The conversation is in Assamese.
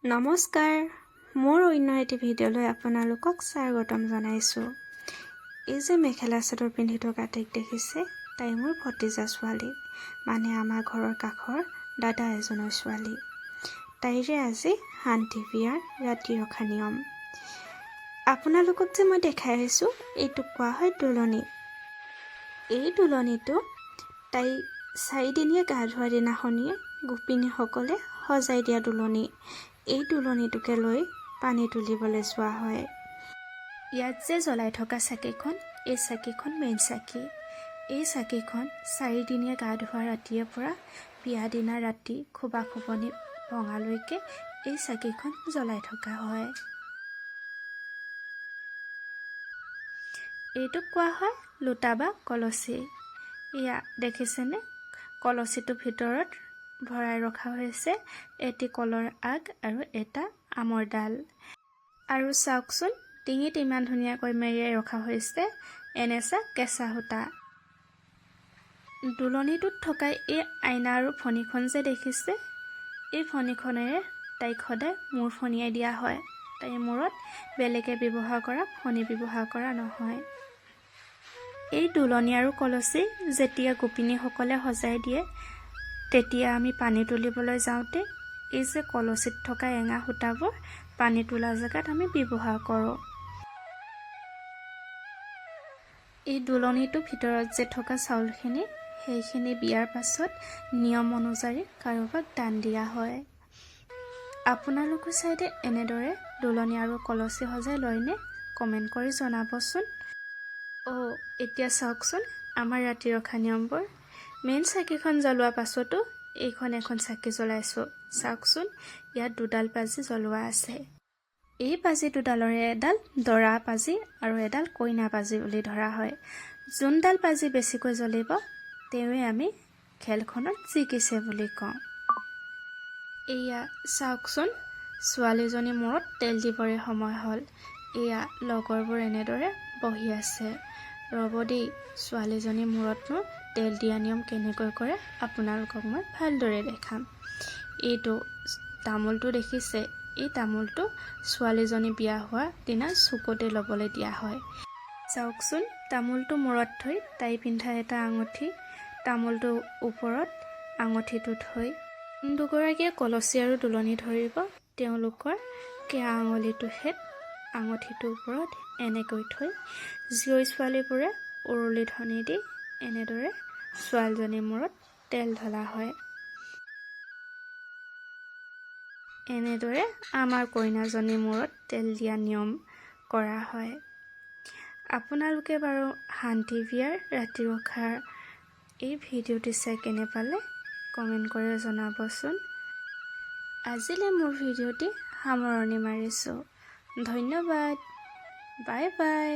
নমস্কাৰ, মোৰ অন্য এটি ভিডিঅ'লৈ আপোনালোকক স্বাগতম জনাইছোঁ। এই যে মেখেলা চাদৰ পিন্ধি থকা তাইক দেখিছে, তাই মোৰ ভতিজা ছোৱালী, মানে আমাৰ ঘৰৰ কাষৰ দাদা এজনৰ ছোৱালী। তাইৰে আজি শান্তি বিয়াৰ ৰাতি ৰখা নিয়ম। আপোনালোকক যে মই দেখাই আহিছোঁ, এইটোক কোৱা হয় তোলনি। এই তোলনিটো তাই 4 দিনীয়া গা ধোৱাৰ দিনাখনিয়ে গোপিনীসকলে সজাই দিয়া তোলনি। এই তোলনিটোকে লৈ পানী তুলিবলৈ যোৱা হয়। ইয়াত যে জ্বলাই থকা চাকিখন, এই চাকিখন মেইন চাকি। এই চাকিখন 4 দিনীয়া গা ধোৱা ৰাতিৰে পৰা বিয়া দিনা ৰাতি খোবাখোবনি ভঙালৈকে এই চাকিখন জ্বলাই থকা হয়। এইটোক কোৱা হয় লোটা বা কলচী। এয়া দেখিছেনে, কলচীটোৰ ভিতৰত ভৰাই ৰখা হৈছে এটি কলৰ আগ আৰু এটা আমৰ ডাল। আৰু চাওকচোন, ডিঙিত ইমান ধুনীয়াকৈ মেৰিয়াই ৰখা হৈছে এনেচা কেঁচা সূতা। তোলনিটোত থকা এই আইনা আৰু ফণীখন যে দেখিছে, এই ফণীখনেৰে তাইক সদায় মূৰ ফণিয়াই দিয়া হয়। তাইৰ মূৰত বেলেগে ব্যৱহাৰ কৰা ফণী ব্যৱহাৰ কৰা নহয়। এই তোলনি আৰু কলচী যেতিয়া গোপিনীসকলে সজাই দিয়ে, তেতিয়া আমি পানী তুলিবলৈ যাওঁতে এই যে কলচীত থকা এঙা সূতাবোৰ পানী তোলা জেগাত আমি ব্যৱহাৰ কৰোঁ। এই তোলনিটোৰ ভিতৰত যে থকা চাউলখিনি, সেইখিনি বিয়াৰ পাছত নিয়ম অনুযায়ী কাৰোবাক দান দিয়া হয়। আপোনালোকৰ চাইডে এনেদৰে তোলনি আৰু কলচী সজাই লয়নে? কমেণ্ট কৰি জনাবচোন। এতিয়া চাওকচোন আমাৰ ৰাতি ৰখা নিয়মবোৰ। মেইন চাকিখন জ্বলোৱাৰ পাছতো এখন চাকি জ্বলাইছোঁ। চাওকচোন, ইয়াত দুডাল পাজি জ্বলোৱা আছে। এই পাজি দুডালৰে এডাল দৰা পাজি আৰু এডাল কইনা পাজি বুলি ধৰা হয়। যোনডাল পাজি বেছিকৈ জ্বলিব, তেওঁৱে আমি খেলখনত জিকিছে বুলি কওঁ। এয়া চাওকচোন, ছোৱালীজনী মূৰত তেল দিবৰে সময় হ'ল। এয়া লগৰবোৰ এনেদৰে বহি আছে। ৰ'ব দেই, ছোৱালীজনী মূৰতনো তেল দিয়া নিয়ম কেনেকৈ কৰে আপোনালোকক মই ভালদৰে দেখাম। এইটো তামোলটো দেখিছে, এই তামোলটো ছোৱালীজনী বিয়া হোৱাৰ দিনা চুকতে ল'বলৈ দিয়া হয়। চাওকচোন, তামোলটো মূৰত থৈ তাই পিন্ধা এটা আঙুঠি, তামোলটোৰ ওপৰত আঙুঠিটো থৈ দুগৰাকীয়ে কলচী আৰু তোলনি ধৰিব। তেওঁলোকৰ কেঁচা আঙুলিটো হেত আঙুঠিটোৰ ওপৰত এনেকৈ থৈ জীয়ৰী ছোৱালীবোৰে উৰুলি ধ্বনি দি এনেদৰে ছোৱালীজনীৰ মূৰত তেল ঢলা হয়। এনেদৰে আমাৰ কইনাজনীৰ মূৰত তেল দিয়া নিয়ম কৰা হয়। আপোনালোকে বাৰু শান্তি বিয়াৰ ৰাতি ৰখাৰ এই ভিডিঅ'টি চাই কেনে পালে কমেণ্ট কৰি জনাবচোন। আজিলৈ মোৰ ভিডিঅ'টি সামৰণি মাৰিছোঁ। ধন্যবাদ। Bye bye.